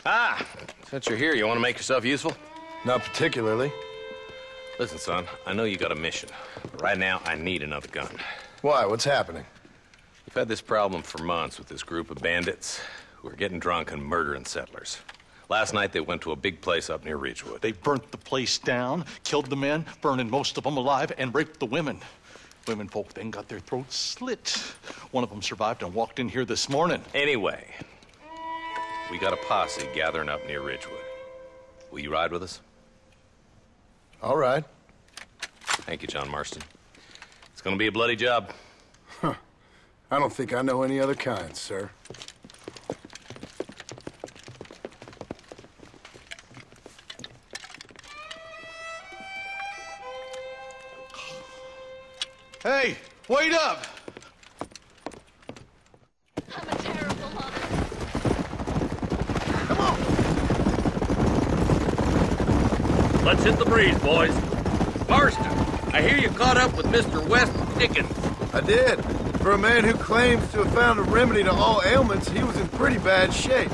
Ah, since you're here, you want to make yourself useful? Not particularly. Listen, son, I know you got a mission, but right now I need another gun. Why? What's happening? We've had this problem for months with this group of bandits who are getting drunk and murdering settlers. Last night they went to a big place up near Ridgewood. They burnt the place down, killed the men, burning most of them alive, and raped the women. Women folk then got their throats slit. One of them survived and walked in here this morning. Anyway, we got a posse gathering up near Ridgewood. Will you ride with us? All right. Thank you, John Marston. It's gonna be a bloody job. Huh. I don't think I know any other kind, sir. Hey, wait up! I'm a terrible mother. Come on! Let's hit the breeze, boys. Marston, I hear you caught up with Mr. West Dickens. I did. For a man who claims to have found a remedy to all ailments, he was in pretty bad shape.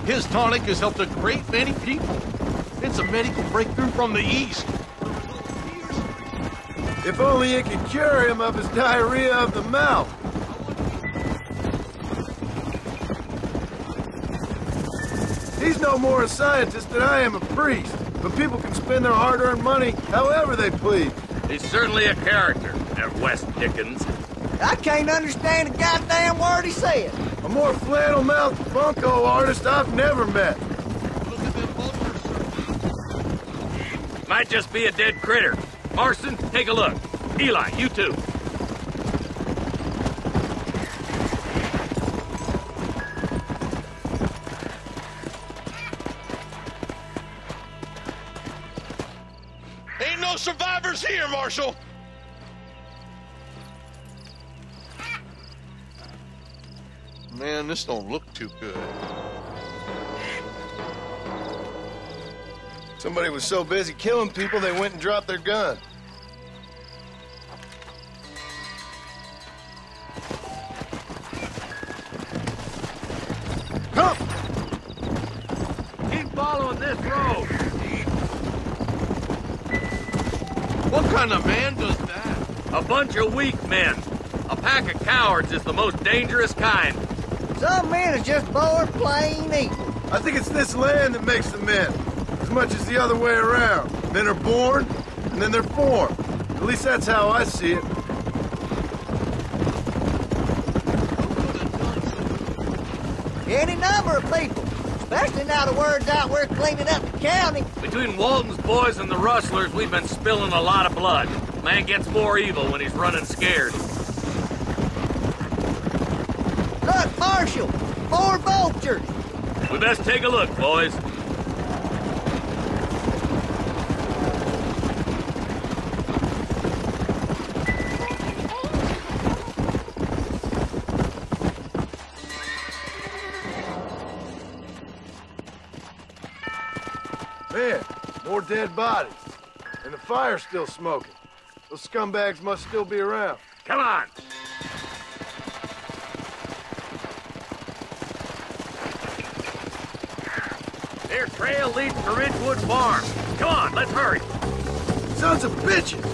His tonic has helped a great many people. It's a medical breakthrough from the East. If only it could cure him of his diarrhea of the mouth. He's no more a scientist than I am a priest, but people can spend their hard-earned money however they please. He's certainly a character, that West Dickens. I can't understand a goddamn word he said. A more flannel-mouthed bunco artist I've never met. Look at them vultures, sir. Might just be a dead critter. Marston, take a look. Eli, you too. Ain't no survivors here, Marshal! Man, this don't look too good. Somebody was so busy killing people, they went and dropped their gun. Come! Keep following this road. What kind of man does that? A bunch of weak men. A pack of cowards is the most dangerous kind. Some men is just born plain evil. I think it's this land that makes the men, as much as the other way around. Men are born, and then they're formed. At least that's how I see it. Any number of people, especially now the word's out we're cleaning up the county. Between Walton's boys and the rustlers, we've been spilling a lot of blood. Man gets more evil when he's running scared. Look, Marshal, more vultures. We best take a look, boys. Man, more dead bodies. And the fire's still smoking. Those scumbags must still be around. Come on! Their trail leads to Ridgewood Farm. Come on, let's hurry. Sons of bitches!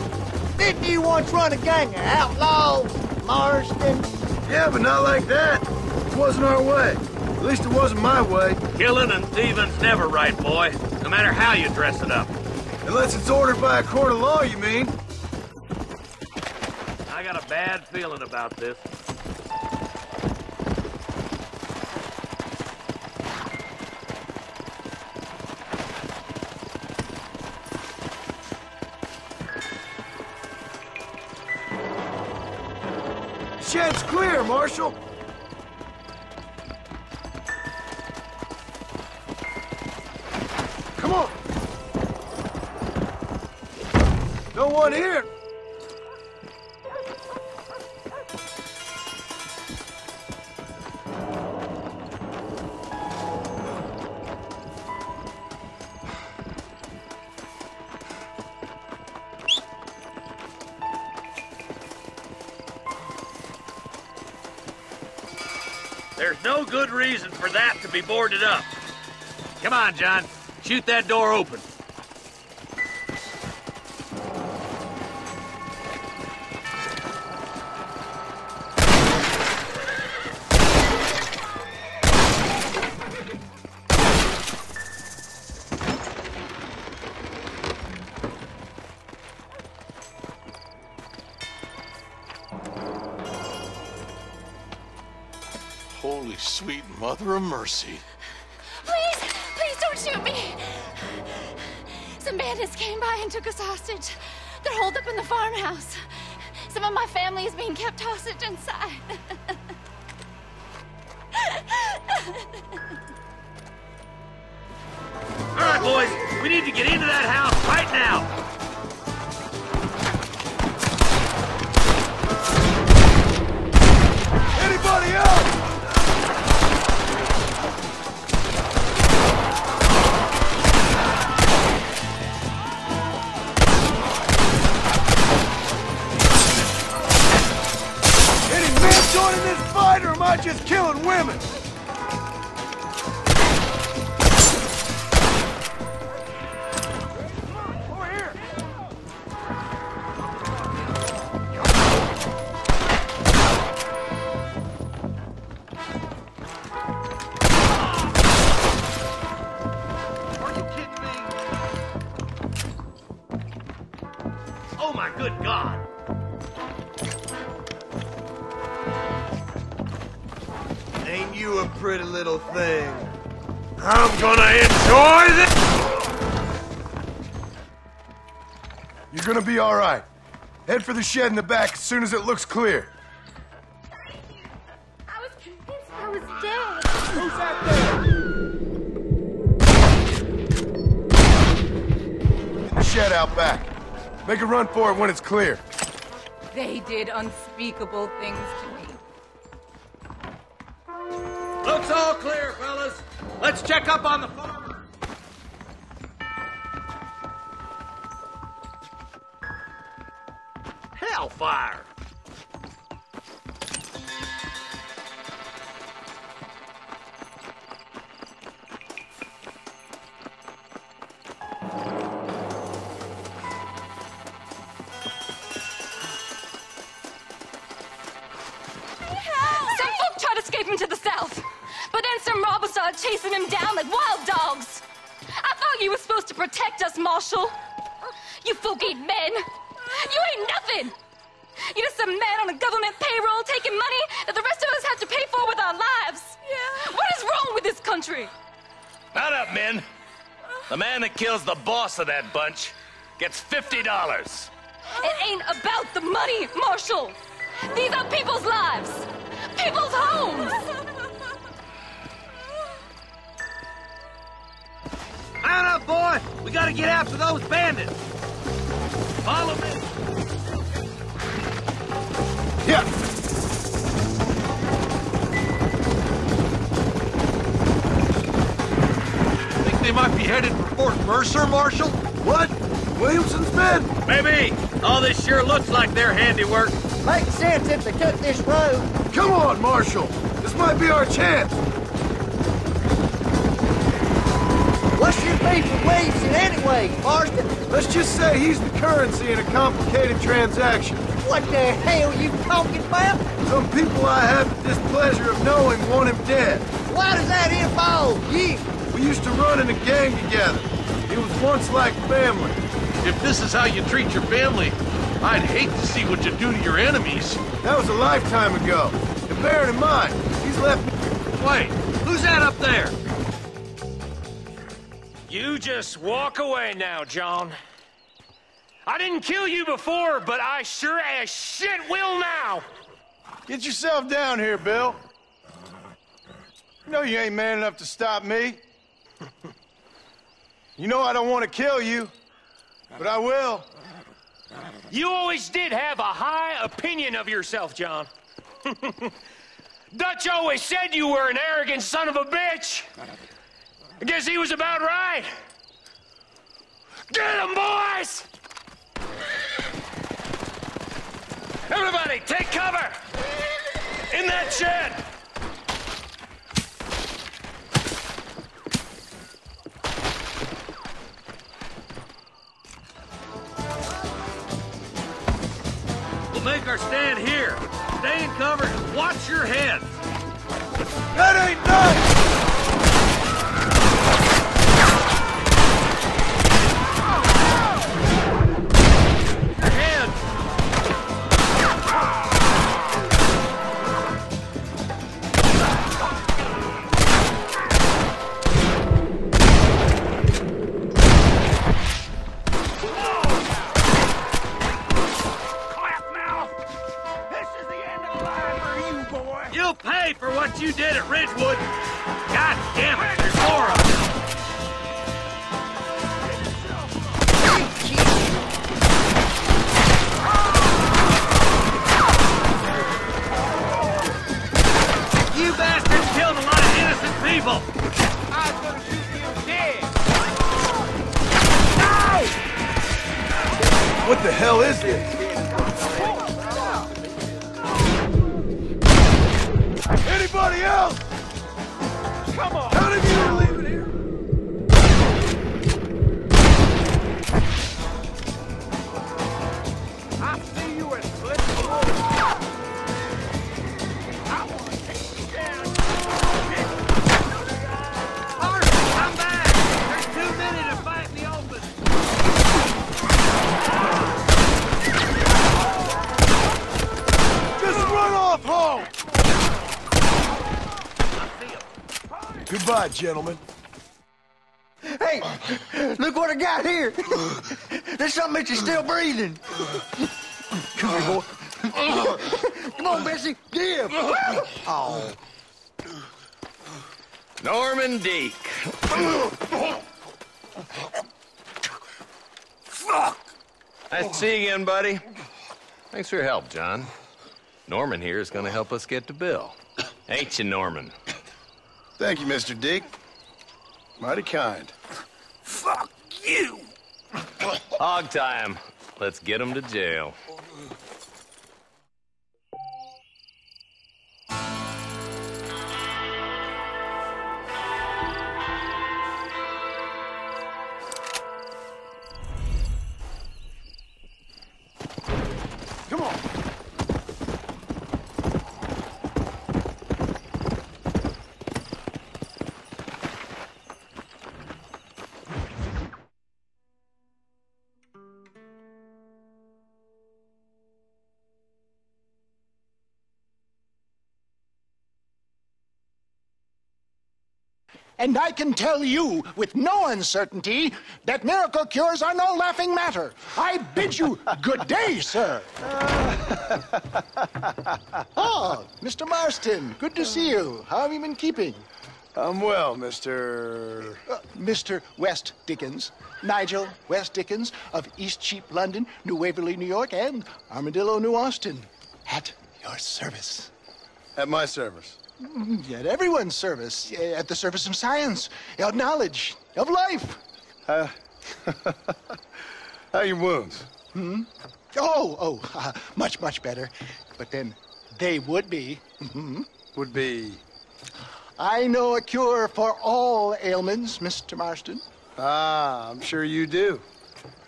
Didn't you once run a gang of outlaws, Marston? Yeah, but not like that. It wasn't our way. At least it wasn't my way. Killing and thieving's never right, boy. No matter how you dress it up. Unless it's ordered by a court of law, you mean? I got a bad feeling about this. Shed's clear, Marshal. Come on. No one here. There's no good reason for that to be boarded up. Come on, John. Shoot that door open. Holy sweet mother of mercy. Please, please don't shoot me. Some bandits came by and took us hostage. They're holed up in the farmhouse. Some of my family is being kept hostage inside. All right, boys. We need to get into that house right now. Anybody else? Any men joining this fight, or am I just killing women? Oh, my good God. Ain't you a pretty little thing? I'm gonna enjoy this! You're gonna be all right. Head for the shed in the back as soon as it looks clear. I was convinced I was dead. Who's out there? In the shed out back. Make a run for it when it's clear. They did unspeakable things to me. Looks all clear, fellas. Let's check up on the farmer. Hellfire! Some folk tried escaping to the south, but then some robbers started chasing him down like wild dogs. I thought you were supposed to protect us, Marshal. You folk ain't men. You ain't nothing. You're just a man on a government payroll taking money that the rest of us have to pay for with our lives. Yeah. What is wrong with this country? Mount up, men. The man that kills the boss of that bunch gets $50. It ain't about the money, Marshal. These are people's lives, people's homes. Mount up, boy! We gotta get after those bandits! Follow me! Yeah. Think they might be headed for Fort Mercer, Marshal? What? Williamson's men? Maybe! All this sure looks like their handiwork. Makes sense if they took this road. Come on, Marshal. This might be our chance. What's your beef with Williamson anyway, Marston? Let's just say he's the currency in a complicated transaction. What the hell you talking about? Some people I have the displeasure of knowing want him dead. Why does that involve you? We used to run in a gang together. It was once like family. If this is how you treat your family, I'd hate to see what you do to your enemies. That was a lifetime ago. And bearing in mind, he's left me. Wait, who's that up there? You just walk away now, John. I didn't kill you before, but I sure as shit will now. Get yourself down here, Bill. You know you ain't man enough to stop me. You know I don't want to kill you, but I will. You always did have a high opinion of yourself, John. Dutch always said you were an arrogant son of a bitch. I guess he was about right. Get him, boys! Everybody, take cover! In that shed! Watch your head! That ain't none! You'll pay for what you did at Ridgewood. God damn it, there's more of them. You bastards killed a lot of innocent people. I was gonna shoot you dead. No! What the hell is this? Anybody else? Come on! How did you leave it here? I see you at Split. I want to take you down. Harvey, come back! There's too many to fight in the open. Just run off home! Goodbye, gentlemen. Hey, look what I got here. There's something that you're still breathing. Come here, boy. Come on, Bessie. Give. Oh. Norman Deek. Fuck! Nice to see you again, buddy. Thanks for your help, John. Norman here is going to help us get to Bill. Ain't you, Norman? Thank you, Mr. Dick. Mighty kind. Fuck you! Hog time. Let's get him to jail. Come on. And I can tell you with no uncertainty that miracle cures are no laughing matter. I bid you good day, sir. Oh, Mr. Marston, good to see you. How have you been keeping? I'm well, Mr. Mr. West Dickens, Nigel West Dickens of East Cheap, London, New Waverly, New York, and Armadillo, New Austin. At your service. At my service. At everyone's service. At the service of science, of knowledge, of life. How are your wounds? Much, much better. But then they would be. Would be... I know a cure for all ailments, Mr. Marston. Ah, I'm sure you do.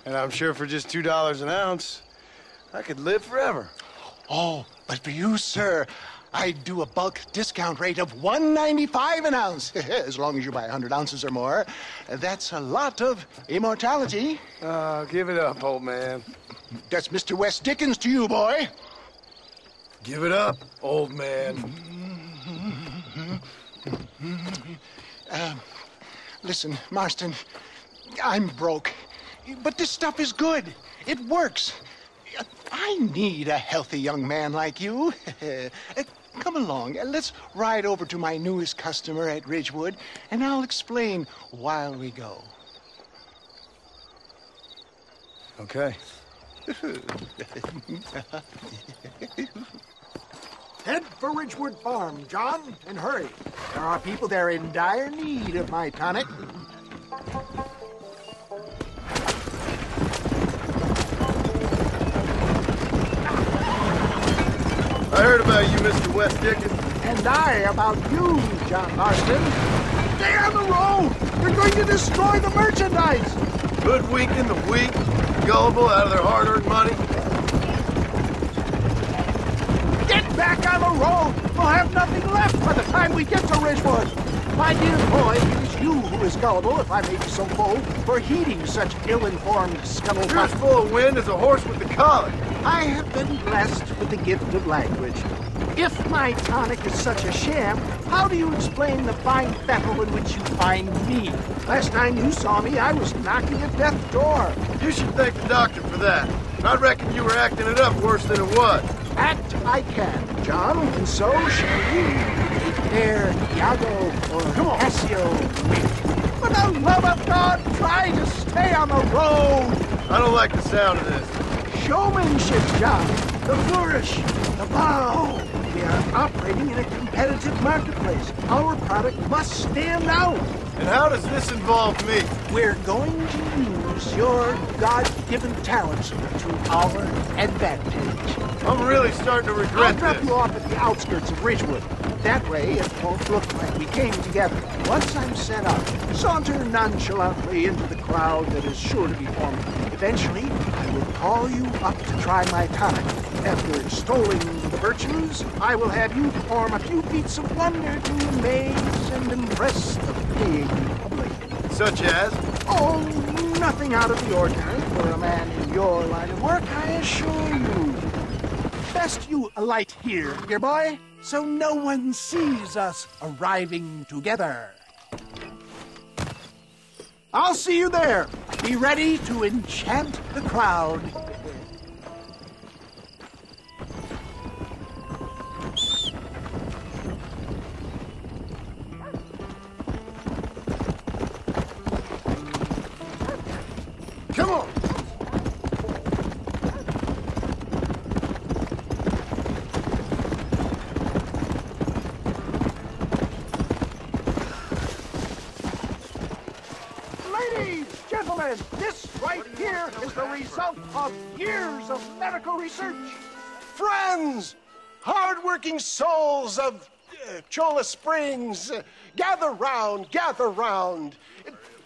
And I'm sure for just $2 an ounce, I could live forever. Oh, but for you, sir, I'd do a bulk discount rate of $1.95 an ounce, as long as you buy 100 ounces or more. That's a lot of immortality. Give it up, old man. That's Mr. West Dickens to you, boy. Give it up, old man. Listen, Marston, I'm broke, but this stuff is good. It works. I need a healthy young man like you. Come along, let's ride over to my newest customer at Ridgewood, and I'll explain while we go. Okay. Head for Ridgewood Farm, John, and hurry. There are people there in dire need of my tonic. I heard about you, Mr. West Dickens. And I about you, John Marston. Stay on the road! You're going to destroy the merchandise! Hoodwinking the weak, gullible out of their hard-earned money. Get back! back on the road. We'll have nothing left by the time we get to Ridgewood. My dear boy, it is you who is gullible, if I may be so bold, for heeding such ill-informed You're as scuttlebutt. full of wind as a horse with the collar. I have been blessed with the gift of language. If my tonic is such a sham, how do you explain the fine battle in which you find me? Last time you saw me, I was knocking at death's door. You should thank the doctor for that. I reckon you were acting it up worse than it was. Act I can, John, and so shall you. There, Iago, or Cassio. For the love of God, try to stay on the road. I don't like the sound of this. Showmanship, John. The flourish, the bow. We are operating in a competitive marketplace. Our product must stand out. And how does this involve me? We're going to use your God-given talents to our advantage. I'm really starting to I'll regret drop this. you off at the outskirts of Ridgewood. That way, it won't look like we came together. Once I'm set up, saunter nonchalantly into the crowd that is sure to be forming. Eventually, I will call you up to try my tonic. After extolling the virtues, I will have you perform a few feats of wonder to amaze and impress the paying public. Such as? Oh, nothing out of the ordinary for a man in your line of work, I assure you. Best you alight here, dear boy, so no one sees us arriving together. I'll see you there. Be ready to enchant the crowd. Come on! Ladies, gentlemen, this right here is the result of years of medical research. Friends, hard-working souls of Cholla Springs, gather round, gather round.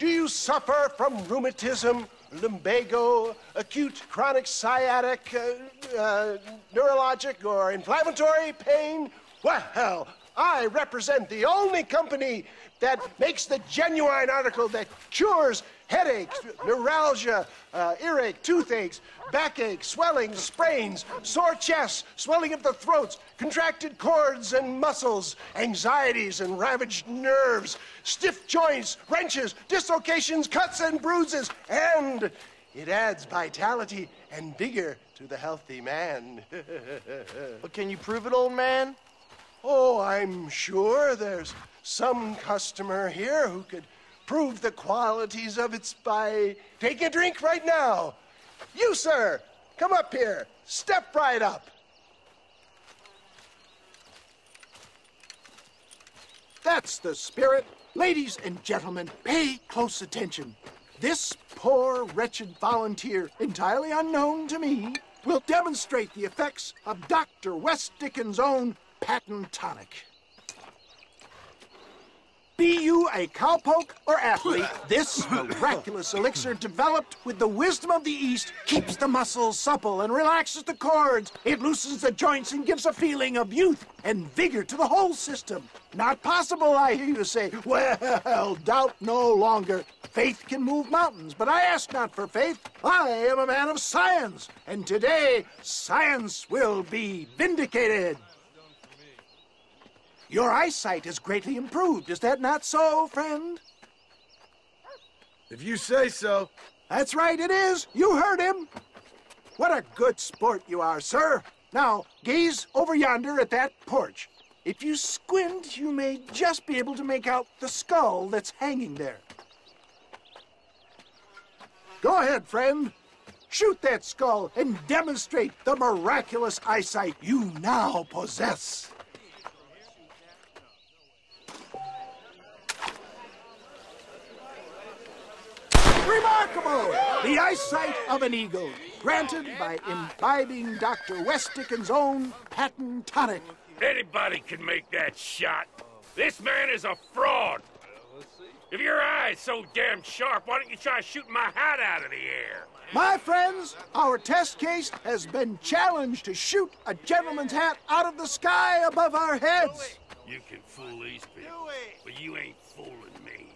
Do you suffer from rheumatism, lumbago, acute chronic sciatic, neurologic, or inflammatory pain? Well, I represent the only company that makes the genuine article that cures headaches, neuralgia, earache, toothaches, backache, swelling, sprains, sore chests, swelling of the throats, contracted cords and muscles, anxieties and ravaged nerves, stiff joints, wrenches, dislocations, cuts and bruises, and it adds vitality and vigor to the healthy man. But can you prove it, old man? Oh, I'm sure there's some customer here who could prove the qualities of it by taking a drink right now. You, sir, come up here. Step right up. That's the spirit. Ladies and gentlemen, pay close attention. This poor, wretched volunteer, entirely unknown to me, will demonstrate the effects of Dr. West Dickens' own patent tonic. Be you a cowpoke or athlete, this miraculous elixir developed with the wisdom of the East keeps the muscles supple and relaxes the cords. It loosens the joints and gives a feeling of youth and vigor to the whole system. Not possible, I hear you say. Well, doubt no longer. Faith can move mountains, but I ask not for faith. I am a man of science, and today science will be vindicated. Your eyesight has greatly improved. Is that not so, friend? If you say so. That's right, it is. You heard him. What a good sport you are, sir. Now, gaze over yonder at that porch. If you squint, you may just be able to make out the skull that's hanging there. Go ahead, friend. Shoot that skull and demonstrate the miraculous eyesight you now possess. Remarkable! The eyesight of an eagle, granted by imbibing Dr. West Dickens' own patent tonic. Anybody can make that shot. This man is a fraud. If your eye's so damn sharp, why don't you try shooting my hat out of the air? My friends, our test case has been challenged to shoot a gentleman's hat out of the sky above our heads. You can fool these people, but you ain't fooling me.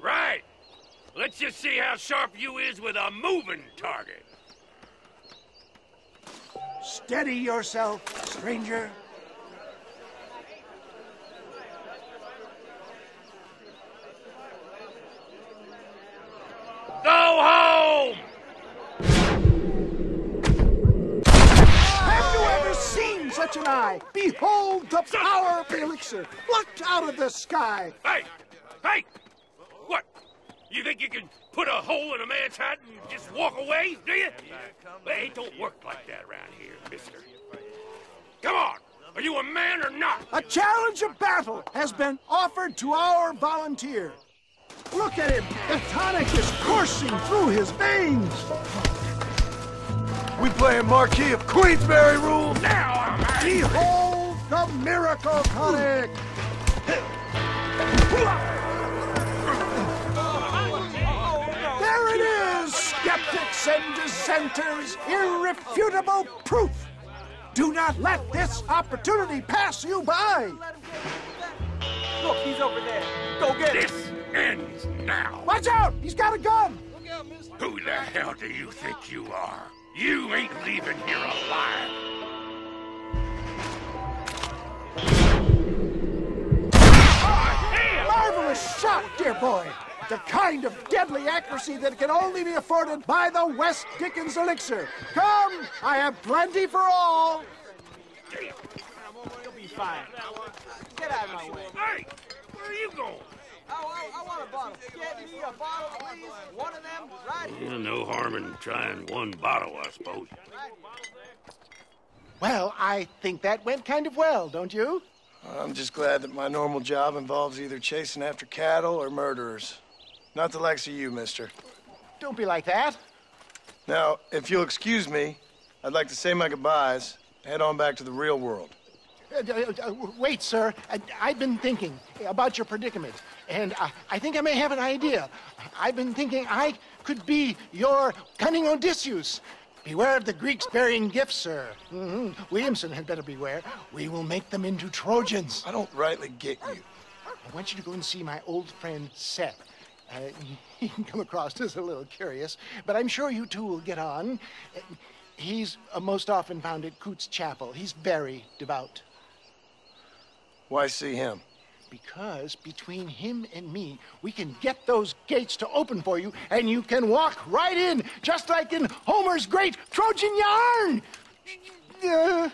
Right. Let's just see how sharp you is with a moving target. Steady yourself, stranger. Go home! Have you ever seen such an eye? Behold the power of the elixir, plucked out of the sky. Hey! Hey! What? You think you can put a hole in a man's hat and just walk away, do you? Hey, it don't work like that around here, mister. Come on! Are you a man or not? A challenge of battle has been offered to our volunteer. Look at him! The tonic is coursing through his veins! We playing Marquis of Queensberry rules? Now I'm out. Behold the miracle tonic! There it is, skeptics and dissenters! Irrefutable proof! Do not let this opportunity pass you by! Look, he's over there. Go get him. This ends now. Watch out! He's got a gun! Who the hell do you think you are? You ain't leaving here alive. Marvelous shot, dear boy! The kind of deadly accuracy that can only be afforded by the West Dickens elixir. Come, I have plenty for all. You'll be fine. Get out of my way. Hey, where are you going? I want a bottle. Get me a bottle, please. One of them, right here. No harm in trying one bottle, I suppose. Well, I think that went kind of well, don't you? I'm just glad that my normal job involves either chasing after cattle or murderers. Not the likes of you, mister. Don't be like that. Now, if you'll excuse me, I'd like to say my goodbyes, head on back to the real world. Wait, sir. I've been thinking about your predicament, and I think I may have an idea. I've been thinking I could be your cunning Odysseus. Beware of the Greeks bearing gifts, sir. Williamson had better beware. We will make them into Trojans. I don't rightly get you. I want you to go and see my old friend Seth. He can come across as a little curious, but I'm sure you two will get on. He's most often found at Coots Chapel. He's very devout. Why see him? Because between him and me, we can get those gates to open for you, and you can walk right in, just like in Homer's great Trojan yarn.